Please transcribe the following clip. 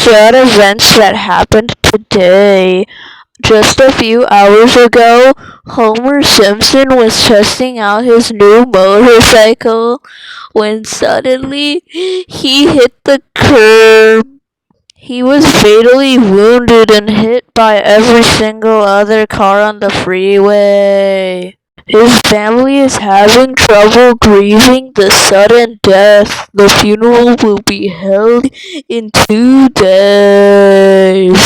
sad events that happened today. Just a few hours ago, Homer Simpson was testing out his new motorcycle when suddenly he hit the curb. He was fatally wounded and hit by every single other car on the freeway. His family is having trouble grieving the sudden death. The funeral will be held in 2 days.